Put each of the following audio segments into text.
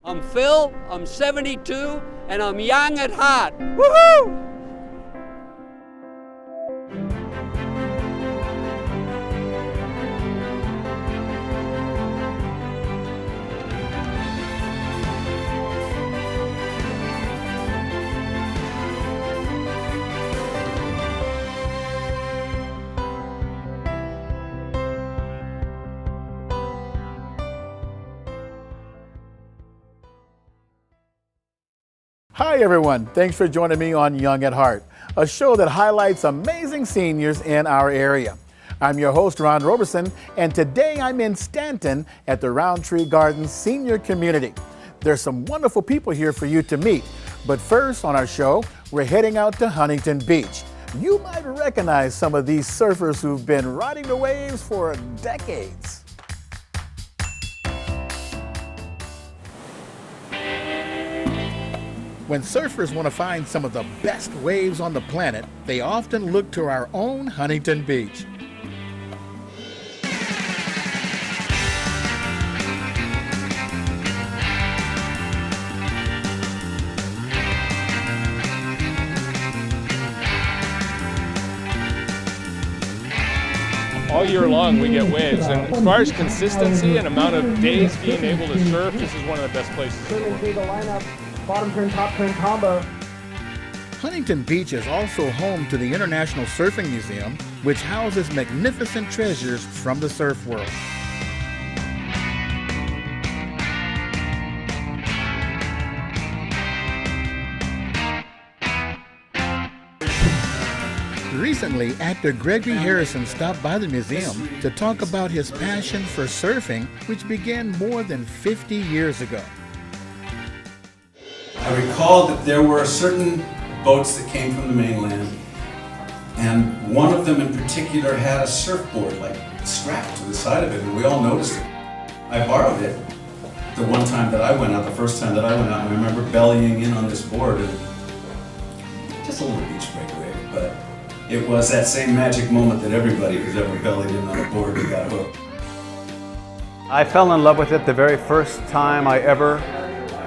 I'm Phil, I'm 72, and I'm young at heart. Woohoo! Hi everyone, thanks for joining me on Young at Heart, a show that highlights amazing seniors in our area. I'm your host, Ron Roberson, and today I'm in Stanton at the Roundtree Gardens Senior Community. There's some wonderful people here for you to meet, but first on our show, we're heading out to Huntington Beach. You might recognize some of these surfers who've been riding the waves for decades. When surfers want to find some of the best waves on the planet, they often look to our own Huntington Beach. All year long we get waves, and as far as consistency and amount of days being able to surf, this is one of the best places in the world. Bottom turn, top turn combo. Huntington Beach is also home to the International Surfing Museum, which houses magnificent treasures from the surf world. Recently, actor Gregory Harrison stopped by the museum to talk about his passion for surfing, which began more than 50 years ago. I recall that there were certain boats that came from the mainland, and one of them in particular had a surfboard like strapped to the side of it, and we all noticed it. I borrowed it the one time that I went out, the first time that I went out, and I remember bellying in on this board, and just a little beach break wave, but it was that same magic moment that everybody who's ever bellied in on a board and got hooked. I fell in love with it the very first time I ever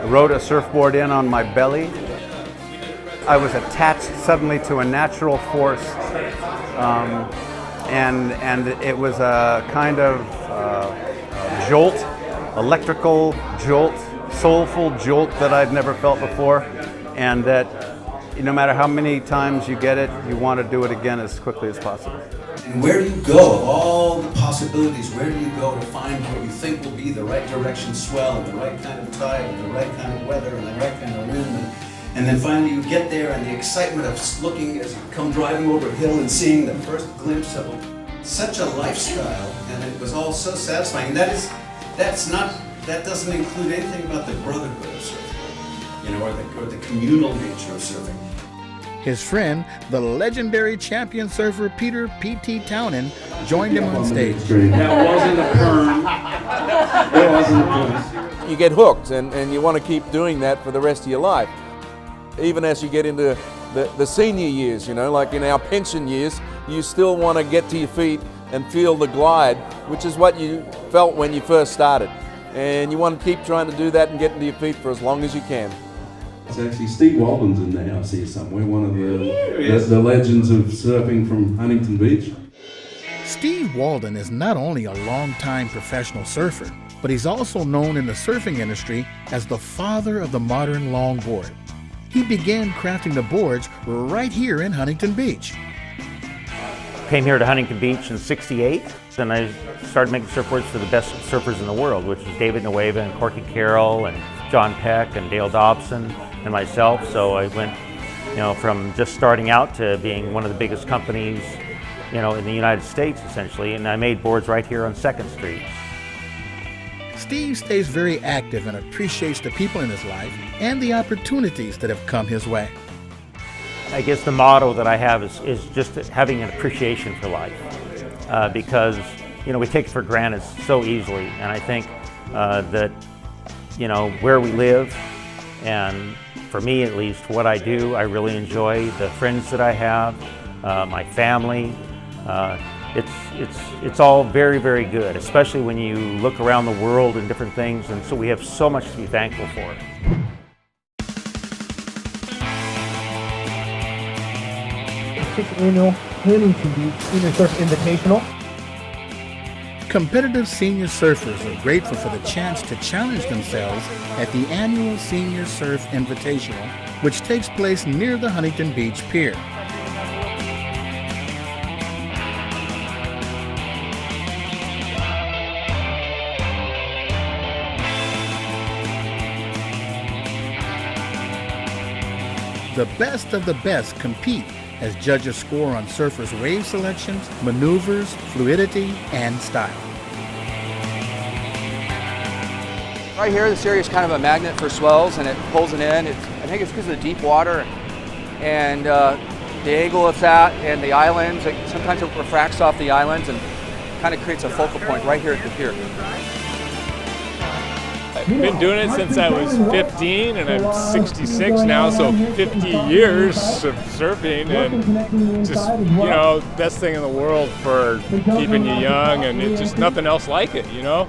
rode a surfboard in on my belly. I was attached suddenly to a natural force, and it was a kind of jolt, electrical jolt, soulful jolt that I'd never felt before, and that no matter how many times you get it, you want to do it again as quickly as possible. And where do you go of all the possibilities? Where do you go to find what you think will be the right direction swell and the right kind of tide and the right kind of weather and the right kind of wind? And then finally you get there, and the excitement of looking as you come driving over a hill and seeing the first glimpse of such a lifestyle, and it was all so satisfying. And that doesn't include anything about the brotherhood of surfing, or the communal nature of surfing. His friend, the legendary champion surfer Peter P.T. Townend, joined him on stage. That wasn't a perm. That wasn't a perm. You get hooked, and you want to keep doing that for the rest of your life. Even as you get into the senior years, like in our pension years, you still want to get to your feet and feel the glide, which is what you felt when you first started. And you want to keep trying to do that and get to your feet for as long as you can. It's actually Steve Walden's in the house here somewhere, one of the legends of surfing from Huntington Beach. Steve Walden is not only a longtime professional surfer, but he's also known in the surfing industry as the father of the modern longboard. He began crafting the boards right here in Huntington Beach. Came here to Huntington Beach in '68, and I started making surfboards for the best surfers in the world, which is David Nuuhiwa and Corky Carroll and John Peck and Dale Dobson and myself. So I went, from just starting out to being one of the biggest companies, in the United States essentially, and I made boards right here on 2nd Street. Steve stays very active and appreciates the people in his life and the opportunities that have come his way. I guess the motto that I have is just having an appreciation for life, because we take it for granted so easily, and I think that where we live, and for me at least, what I do, I really enjoy the friends that I have, my family, It's all very, very good, especially when you look around the world and different things, and so we have so much to be thankful for. Sixth annual Huntington Beach Senior Surf Invitational. Competitive senior surfers are grateful for the chance to challenge themselves at the annual Senior Surf Invitational, which takes place near the Huntington Beach Pier. The best of the best compete as judges score on surfers' wave selections, maneuvers, fluidity, and style. Right here, this area is kind of a magnet for swells, and it pulls it in. I think it's because of the deep water and the angle it's at and the islands. Sometimes it refracts off the islands and kind of creates a focal point right here at the pier. I've been doing it since I was 15, and I'm 66 now, so 50 years of surfing, and just, you know, best thing in the world for keeping you young, and it's just nothing else like it, you know?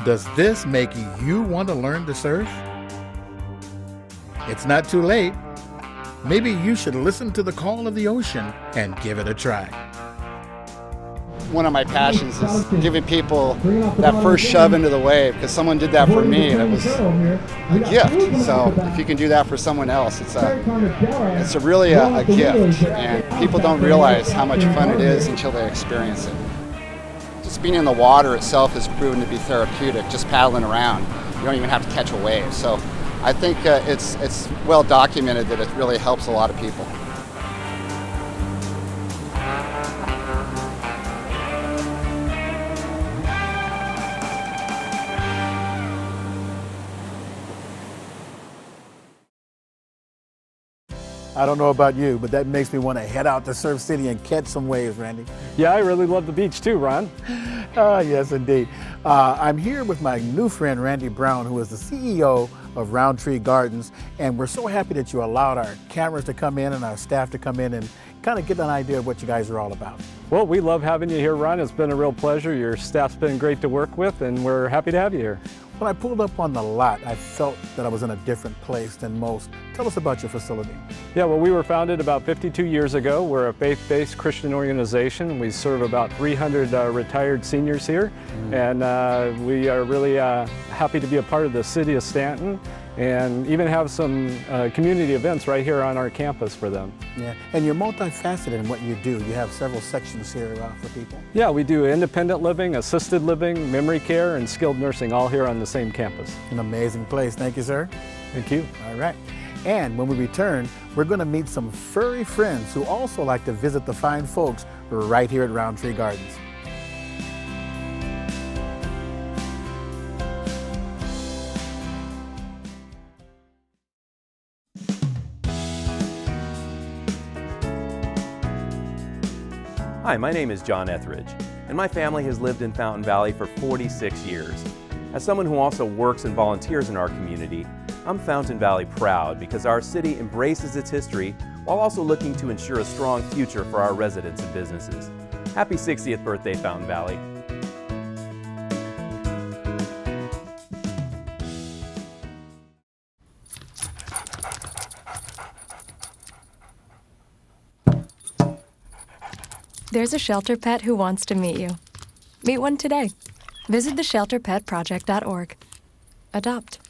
Does this make you want to learn to surf? It's not too late. Maybe you should listen to the call of the ocean and give it a try. One of my passions is giving people that first shove into the wave, because someone did that for me and it was a gift. So if you can do that for someone else, it's really a gift, and people don't realize how much fun it is until they experience it. Just being in the water itself has proven to be therapeutic, just paddling around. You don't even have to catch a wave. So I think it's well documented that it really helps a lot of people. I don't know about you, but that makes me want to head out to Surf City and catch some waves, Randy. Yeah, I really love the beach too, Ron. Yes, indeed. I'm here with my new friend, Randy Brown, who is the CEO of Roundtree Gardens, and we're so happy that you allowed our cameras to come in and our staff to come in and kind of get an idea of what you guys are all about. Well, we love having you here, Ron. It's been a real pleasure. Your staff's been great to work with, and we're happy to have you here. When I pulled up on the lot, I felt that I was in a different place than most. Tell us about your facility. Yeah, well, we were founded about 52 years ago. We're a faith-based Christian organization. We serve about 300 retired seniors here, and we are really happy to be a part of the city of Stanton, and even have some community events right here on our campus for them. Yeah, and you're multifaceted in what you do. You have several sections here for people. Yeah, we do independent living, assisted living, memory care, and skilled nursing, all here on the same campus. An amazing place. Thank you, sir. Thank you. All right. And when we return, we're going to meet some furry friends who also like to visit the fine folks right here at Roundtree Gardens. Hi, my name is John Etheridge, and my family has lived in Fountain Valley for 46 years. As someone who also works and volunteers in our community, I'm Fountain Valley proud because our city embraces its history while also looking to ensure a strong future for our residents and businesses. Happy 60th birthday, Fountain Valley. There's a shelter pet who wants to meet you. Meet one today. Visit theshelterpetproject.org. Adopt.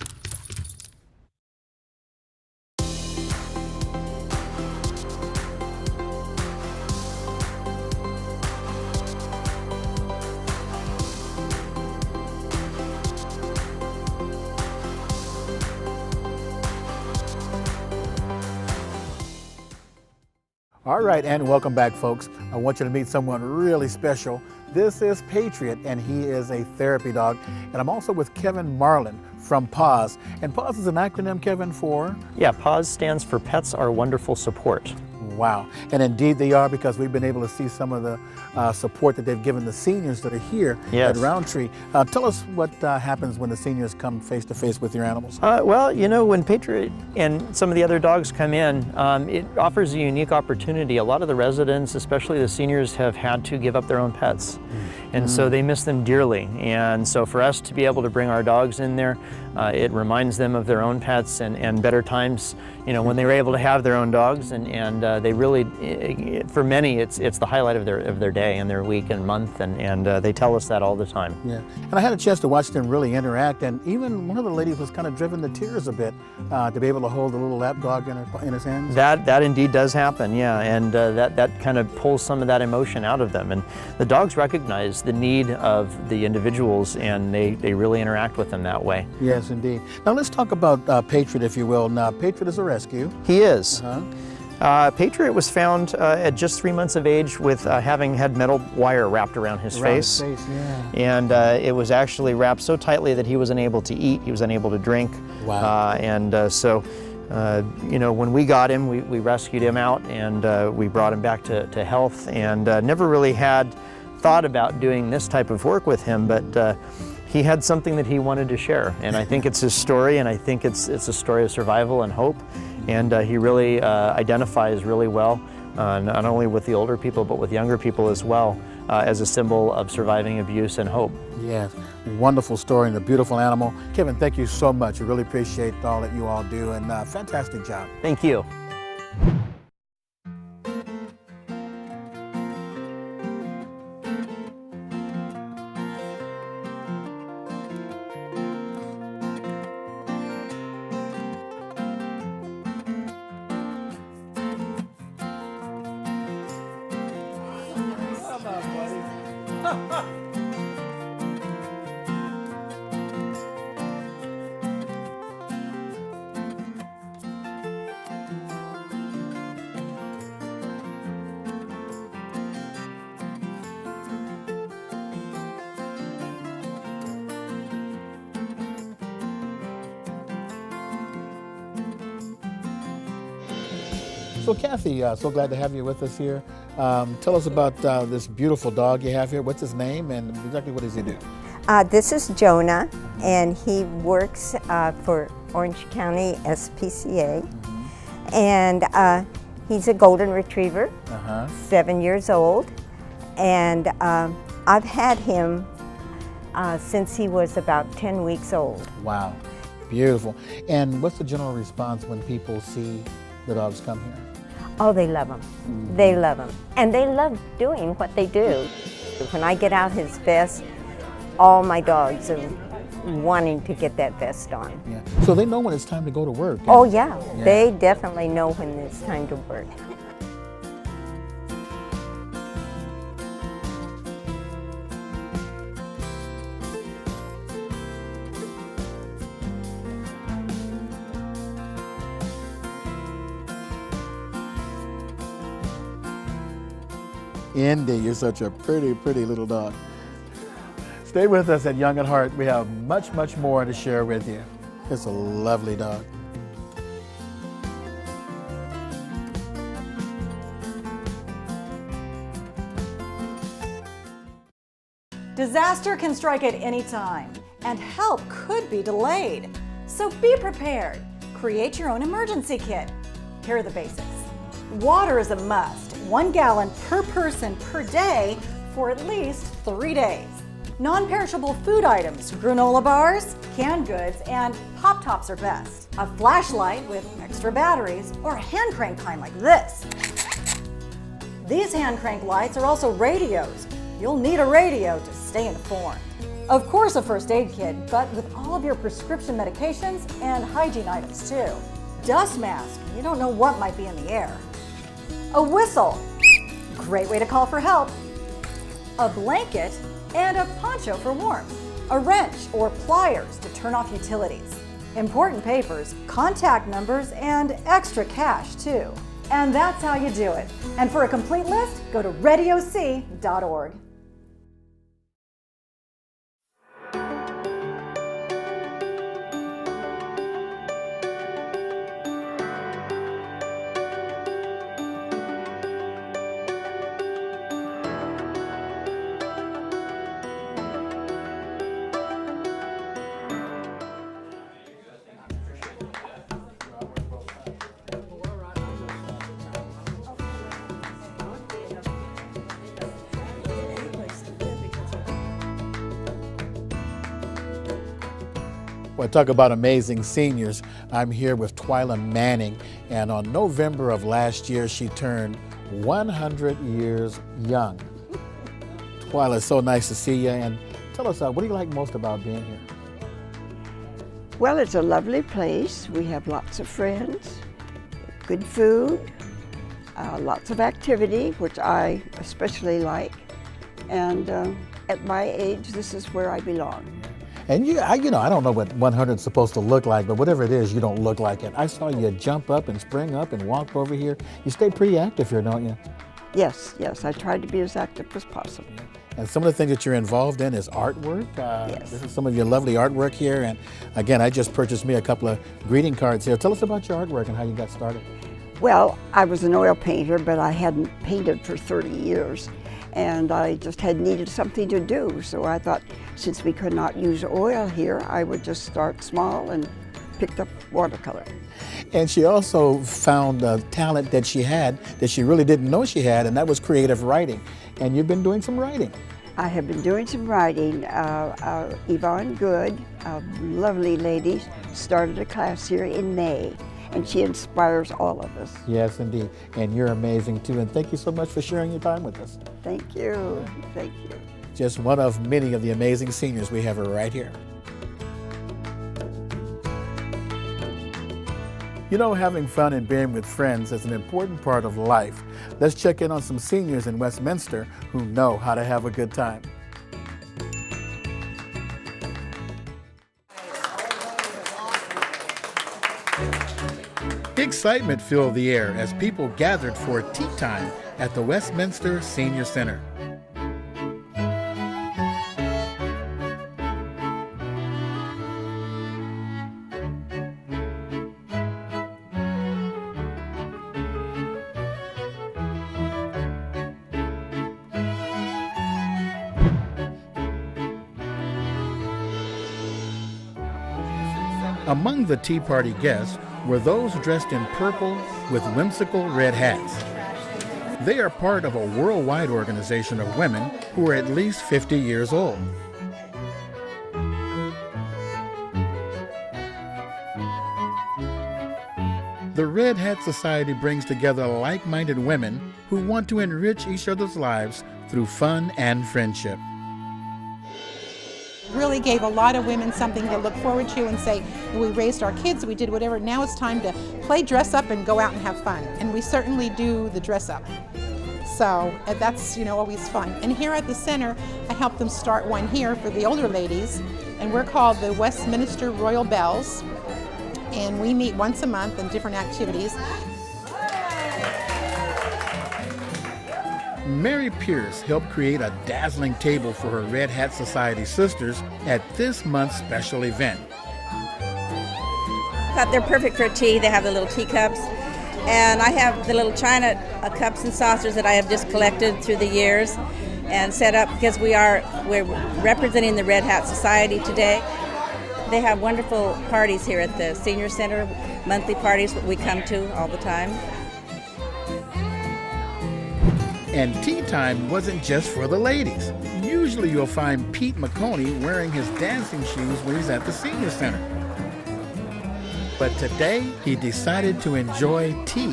All right, and welcome back, folks. I want you to meet someone really special. This is Patriot, and he is a therapy dog. And I'm also with Kevin Marlin from PAWS. And PAWS is an acronym, Kevin, for? Yeah, PAWS stands for Pets Are Wonderful Support. Wow. And indeed they are, because we've been able to see some of the support that they've given the seniors that are here Yes. at Roundtree. Tell us what happens when the seniors come face to face with your animals. Well, you know, when Patriot and some of the other dogs come in, it offers a unique opportunity. A lot of the residents, especially the seniors, have had to give up their own pets. And so they miss them dearly. And so for us to be able to bring our dogs in there, it reminds them of their own pets and better times, you know, when they were able to have their own dogs. And they really, for many, it's the highlight of their day and their week and month. And they tell us that all the time. Yeah. And I had a chance to watch them really interact. And even one of the ladies was kind of driven to tears a bit to be able to hold a little lap dog in his hands. That indeed does happen, yeah. And that kind of pulls some of that emotion out of them. And the dogs recognize the need of the individuals, and they really interact with them that way. Yes, indeed. Now let's talk about Patriot, if you will. Now, Patriot is a rescue. He is. Patriot was found at just 3 months of age with having had metal wire wrapped around his face. And it was actually wrapped so tightly that he was unable to eat, he was unable to drink. Wow. You know, when we got him, we rescued him out, and we brought him back to health, and never really had thought about doing this type of work with him, but he had something that he wanted to share. And I think it's his story, and I think it's a story of survival and hope. And he really identifies really well, not only with the older people, but with younger people as well, as a symbol of surviving abuse and hope. Yes, wonderful story and a beautiful animal. Kevin, thank you so much. I really appreciate all that you all do, and fantastic job. Thank you. So Kathy, so glad to have you with us here. Tell us about this beautiful dog you have here. What's his name and exactly what does he do? This is Jonah, and he works for Orange County SPCA. And he's a golden retriever, 7 years old. And I've had him since he was about 10 weeks old. Wow, beautiful. And what's the general response when people see the dogs come here? Oh, they love him. They love him. And they love doing what they do. When I get out his vest, all my dogs are wanting to get that vest on. Yeah. So they know when it's time to go to work. Oh, yeah. They definitely know when it's time to work. Indy, you're such a pretty, pretty little dog. Stay with us at Young at Heart. We have much, much more to share with you. It's a lovely dog. Disaster can strike at any time, and help could be delayed. So be prepared. Create your own emergency kit. Here are the basics. Water is a must, 1 gallon per person per day for at least 3 days. Non-perishable food items, granola bars, canned goods, and Pop-Tops are best. A flashlight with extra batteries, or a hand crank kind like this. These hand crank lights are also radios. You'll need a radio to stay informed. Of course, a first aid kit, but with all of your prescription medications and hygiene items too. Dust mask, you don't know what might be in the air. A whistle, great way to call for help. A blanket, and a poncho for warmth. A wrench or pliers to turn off utilities. Important papers, contact numbers, and extra cash too. And that's how you do it. And for a complete list, go to RadioC.org. Well, talk about amazing seniors. I'm here with Twyla Manning, and on November of last year, she turned 100 years young. Twyla, it's so nice to see you, and tell us, what do you like most about being here? Well, it's a lovely place. We have lots of friends, good food, lots of activity, which I especially like, and at my age, this is where I belong. And I don't know what 100 is supposed to look like, but whatever it is, you don't look like it. I saw you jump up and spring up and walk over here. You stay pretty active here, don't you? Yes, I try to be as active as possible. And some of the things that you're involved in is artwork. Yes. This is some of your lovely artwork here. And again, I just purchased me a couple of greeting cards here. Tell us about your artwork and how you got started. Well, I was an oil painter, but I hadn't painted for 30 years. And I just had needed something to do. So I thought, since we could not use oil here, I would just start small and picked up watercolor. And she also found a talent that she had that she really didn't know she had, and that was creative writing. And you've been doing some writing. I have been doing some writing. Yvonne Good, a lovely lady, started a class here in May, and she inspires all of us. Yes, indeed. And you're amazing too. And thank you so much for sharing your time with us. Thank you. Thank you. Just one of many of the amazing seniors we have right here. You know, having fun and being with friends is an important part of life. Let's check in on some seniors in Westminster who know how to have a good time. Excitement filled the air as people gathered for tea time at the Westminster Senior Center. Among the Tea Party guests were those dressed in purple with whimsical red hats. They are part of a worldwide organization of women who are at least 50 years old. The Red Hat Society brings together like-minded women who want to enrich each other's lives through fun and friendship. Really gave a lot of women something to look forward to and say, we raised our kids, we did whatever, now it's time to play dress up and go out and have fun. And we certainly do the dress up. So that's always fun. And here at the center, I helped them start one here for the older ladies, and we're called the Westminster Royal Bells. And we meet once a month in different activities. Mary Pierce helped create a dazzling table for her Red Hat Society sisters at this month's special event. They're perfect for tea. They have the little teacups. And I have the little china cups and saucers that I have just collected through the years and set up because we're representing the Red Hat Society today. They have wonderful parties here at the Senior Center, monthly parties that we come to all the time. And tea time wasn't just for the ladies. Usually you'll find Pete McConey wearing his dancing shoes when he's at the Senior Center. But today, he decided to enjoy tea,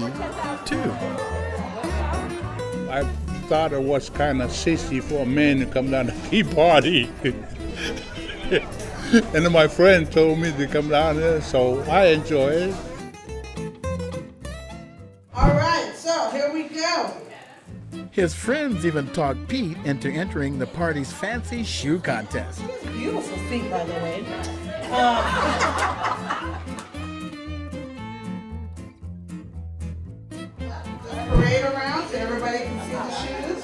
too. I thought it was kind of sissy for a man to come down to a tea party. And then my friend told me to come down here, so I enjoy it. All right, so here we go. His friends even talked Pete into entering the party's fancy shoe contest. Beautiful feet, by the way. Parade around so everybody can see the shoes.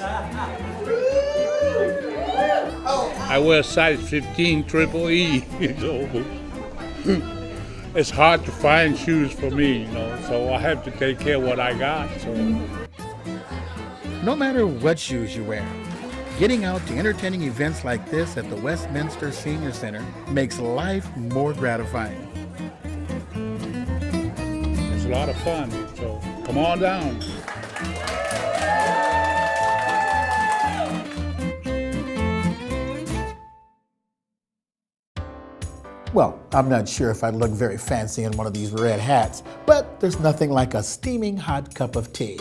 Oh, I wear size 15 triple E, so it's hard to find shoes for me, so I have to take care of what I got. So. No matter what shoes you wear, getting out to entertaining events like this at the Westminster Senior Center makes life more gratifying. It's a lot of fun, so come on down. Well, I'm not sure if I'd look very fancy in one of these red hats, but there's nothing like a steaming hot cup of tea.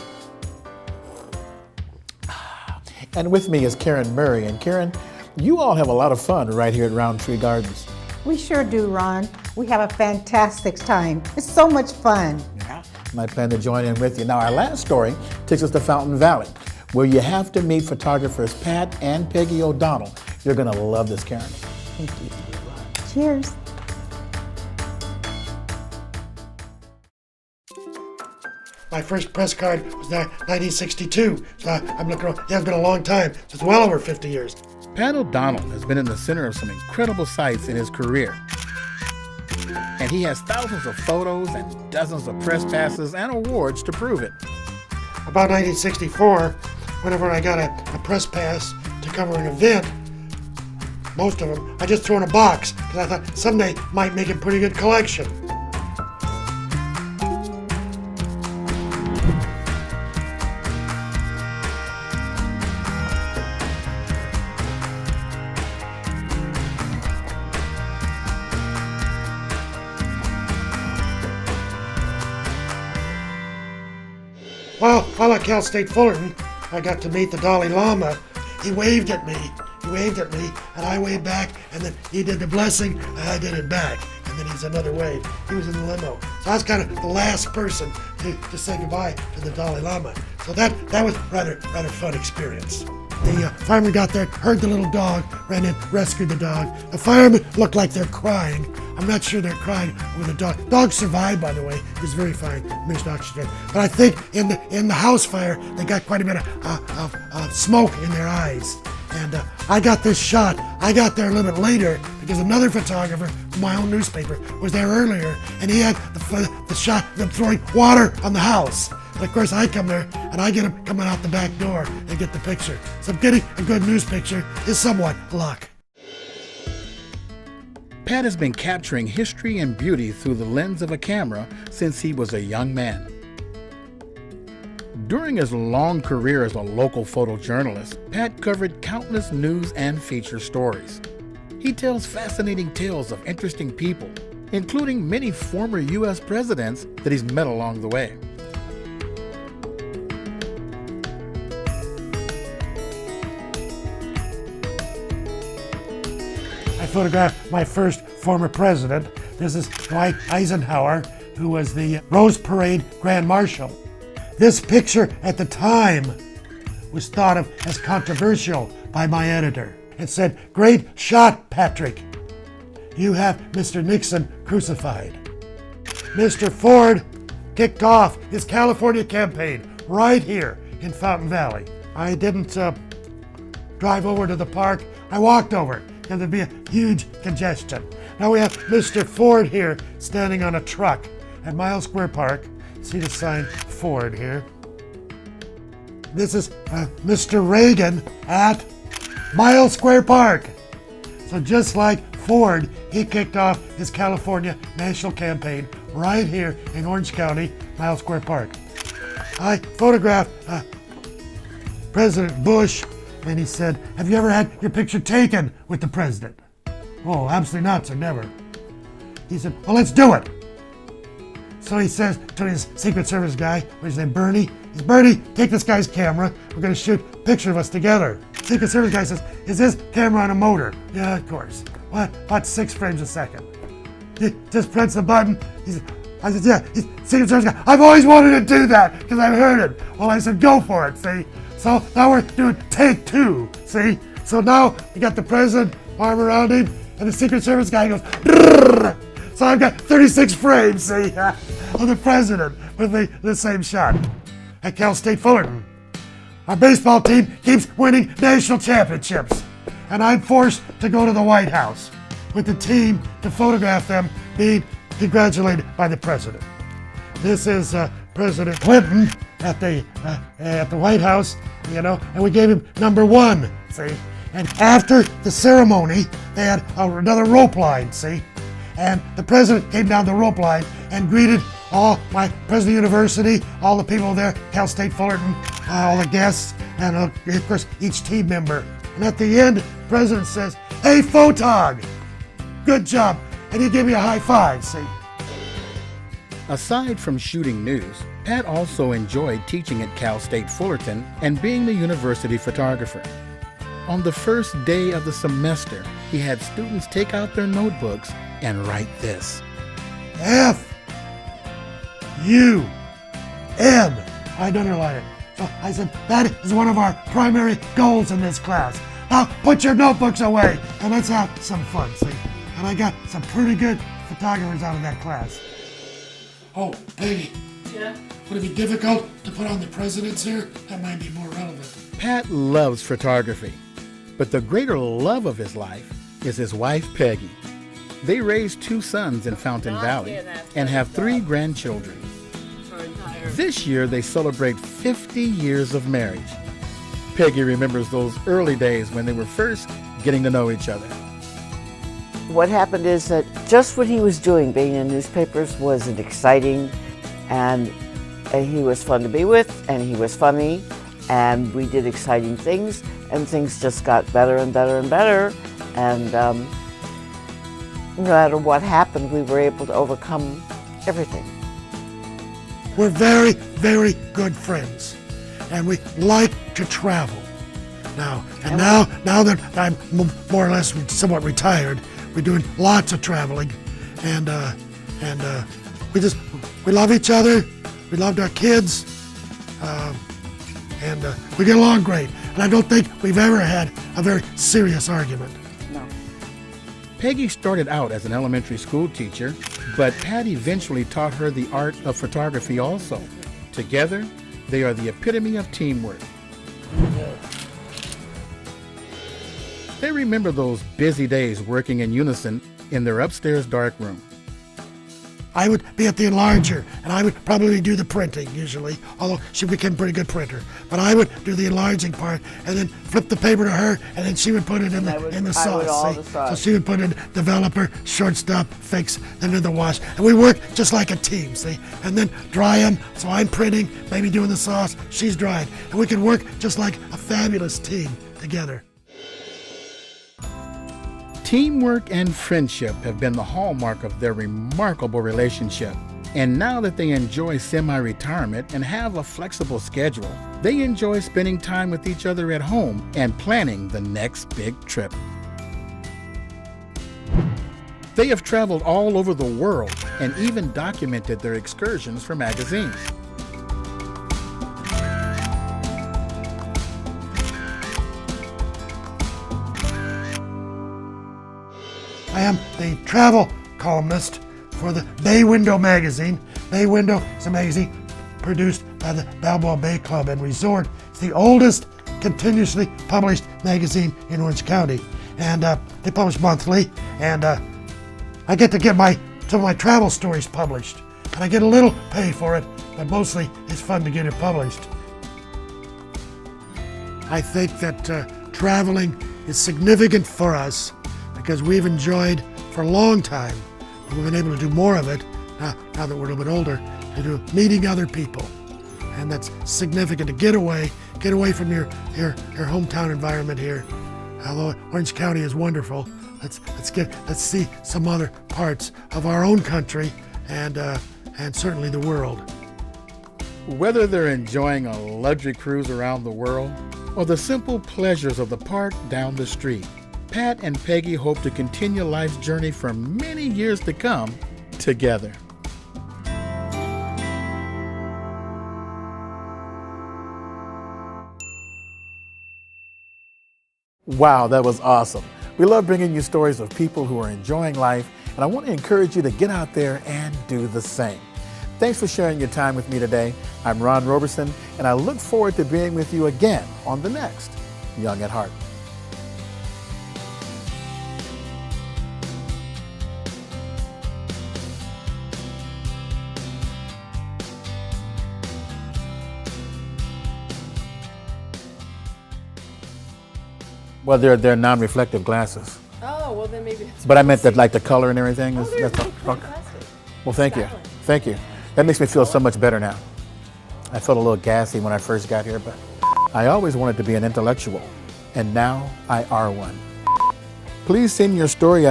And with me is Karen Murray. And Karen, you all have a lot of fun right here at Roundtree Gardens. We sure do, Ron. We have a fantastic time. It's so much fun. Yeah. And I plan to join in with you. Now, our last story takes us to Fountain Valley, where you have to meet photographers Pat and Peggy O'Donnell. You're going to love this, Karen. Thank you. Cheers. My first press card was 1962, so I'm looking around. Yeah, it's been a long time, so it's well over 50 years. Pat O'Donnell has been in the center of some incredible sights in his career. And he has thousands of photos and dozens of press passes and awards to prove it. About 1964, whenever I got a press pass to cover an event, most of them I just threw in a box because I thought someday might make a pretty good collection. While at Cal State Fullerton, I got to meet the Dalai Lama. He waved at me, and I waved back, and then he did the blessing, and I did it back, and then he's another wave. He was in the limo. So I was kind of the last person to say goodbye to the Dalai Lama. So that was rather fun experience. The fireman got there, heard the little dog, ran in, rescued the dog. The firemen looked like they're crying. I'm not sure they're crying over the dog. Dog survived, by the way. He was very fine, missed oxygen. But I think in the house fire, they got quite a bit of smoke in their eyes. And I got this shot. I got there a little bit later because another photographer from my own newspaper was there earlier, and he had the shot of them throwing water on the house. And of course, I come there, and I get him coming out the back door and get the picture. So getting a good news picture is somewhat luck. Pat has been capturing history and beauty through the lens of a camera since he was a young man. During his long career as a local photojournalist, Pat covered countless news and feature stories. He tells fascinating tales of interesting people, including many former U.S. presidents that he's met along the way. I photographed my first former president. This is Dwight Eisenhower, who was the Rose Parade Grand Marshal. This picture at the time was thought of as controversial by my editor. It said, "Great shot, Patrick. You have Mr. Nixon crucified." Mr. Ford kicked off his California campaign right here in Fountain Valley. I didn't drive over to the park. I walked over. And there'd be a huge congestion. Now we have Mr. Ford here standing on a truck at Miles Square Park. See the sign Ford here. This is Mr. Reagan at Miles Square Park. So just like Ford, he kicked off his California national campaign right here in Orange County, Miles Square Park. I photographed President Bush, and he said, "Have you ever had your picture taken with the president?" "Oh, absolutely not, sir, never." He said, "Well, let's do it." So he says to his Secret Service guy, what's his name, Bernie, he says, "Bernie, take this guy's camera. We're going to shoot a picture of us together." Secret Service guy says, "Is this camera on a motor?" "Yeah, of course." "What? About 6 frames a second." He just press the button. I said, "Yeah." Secret Service guy, "I've always wanted to do that because I've heard it." Well, I said, "Go for it," see? So now we're doing take 2, see? So now you got the president, arm around him, and the Secret Service guy goes, "Drrrr." So I've got 36 frames, see, of the president with the same shot. At Cal State Fullerton, our baseball team keeps winning national championships, and I'm forced to go to the White House with the team to photograph them being congratulated by the president. This is President Clinton at the White House, you know, and we gave him #1, see? And after the ceremony, they had another rope line, see? And the president came down the rope line and greeted all my President University, all the people there, Cal State Fullerton, all the guests, and of course each team member. And at the end, the president says, "Hey, Photog, good job. and he'd give me a high five, see? Aside from shooting news, Pat also enjoyed teaching at Cal State Fullerton and being the university photographer. On the first day of the semester, he had students take out their notebooks and write this. F-U-N. I'd underline it. So I said, that is one of our primary goals in this class. Now put your notebooks away and let's have some fun, see? And I got some pretty good photographers out of that class. Oh, Peggy. Yeah? Would it be difficult to put on the presidents here? That might be more relevant. Pat loves photography, but the greater love of his life is his wife, Peggy. They raised 2 sons in Fountain Valley and have 3 grandchildren. This year, they celebrate 50 years of marriage. Peggy remembers those early days when they were first getting to know each other. What happened is that just what he was doing, being in newspapers, was exciting, and he was fun to be with, and he was funny, and we did exciting things, and things just got better and better and better, and no matter what happened, we were able to overcome everything. We're very, very good friends, and we like to travel. Now that I'm more or less somewhat retired, we're doing lots of traveling, and we love each other. We loved our kids, and we get along great. And I don't think we've ever had a very serious argument. No. Peggy started out as an elementary school teacher, but Pat eventually taught her the art of photography also. Together, they are the epitome of teamwork. They remember those busy days working in unison in their upstairs dark room. I would be at the enlarger, and I would probably do the printing usually, although she became a pretty good printer. But I would do the enlarging part, and then flip the paper to her, and then she would put it in the sauce. See? So she would put in developer, shortstop, fix, then in the wash. And we work just like a team, see? And then dry them, so I'm printing, maybe doing the sauce, she's drying. And we can work just like a fabulous team together. Teamwork and friendship have been the hallmark of their remarkable relationship. And now that they enjoy semi-retirement and have a flexible schedule, they enjoy spending time with each other at home and planning the next big trip. They have traveled all over the world and even documented their excursions for magazines. I am the travel columnist for the Bay Window magazine. Bay Window is a magazine produced by the Balboa Bay Club and Resort. It's the oldest continuously published magazine in Orange County. And they publish monthly, and I get to get some of my travel stories published. And I get a little pay for it, but mostly it's fun to get it published. I think that traveling is significant for us because we've enjoyed for a long time, we've been able to do more of it now that we're a little bit older, to do meeting other people. And that's significant to get away from your hometown environment here. Although Orange County is wonderful, let's see some other parts of our own country and certainly the world. Whether they're enjoying a luxury cruise around the world or the simple pleasures of the park down the street, Pat and Peggy hope to continue life's journey for many years to come together. Wow, that was awesome. We love bringing you stories of people who are enjoying life, and I want to encourage you to get out there and do the same. Thanks for sharing your time with me today. I'm Ron Roberson, and I look forward to being with you again on the next Young at Heart. Well, they're non-reflective glasses. Oh, well then maybe that's But I meant that, like the color and everything. Oh, they're That's fantastic. Well, thank you. Thank you. That makes me feel so much better now. I felt a little gassy when I first got here, but I always wanted to be an intellectual, and now I are one. Please send your story.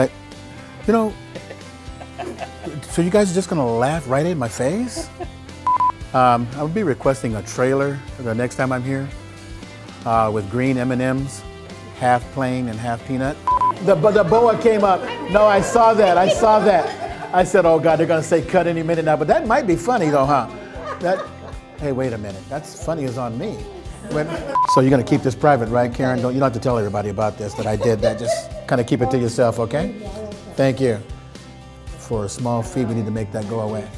So you guys are just gonna laugh right in my face? I'll be requesting a trailer the next time I'm here with green M&Ms, half plain and half peanut. The boa came up. No, I saw that. I said, oh God, they're gonna say cut any minute now. But that might be funny though, huh? Hey, wait a minute. That's funny as on me. So you're gonna keep this private, right, Karen? You don't have to tell everybody about this, that I did that. Just kind of keep it to yourself, okay? Thank you. For a small fee, we need to make that go away.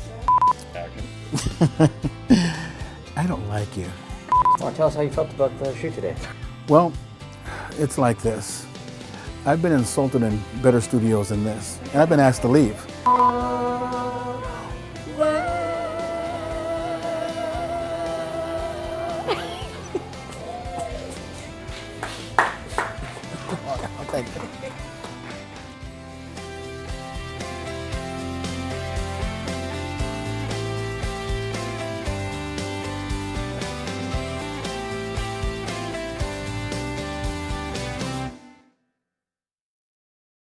I don't like you. Well, tell us how you felt about the shoot today. Well, it's like this. I've been insulted in better studios than this, and I've been asked to leave. Thank you.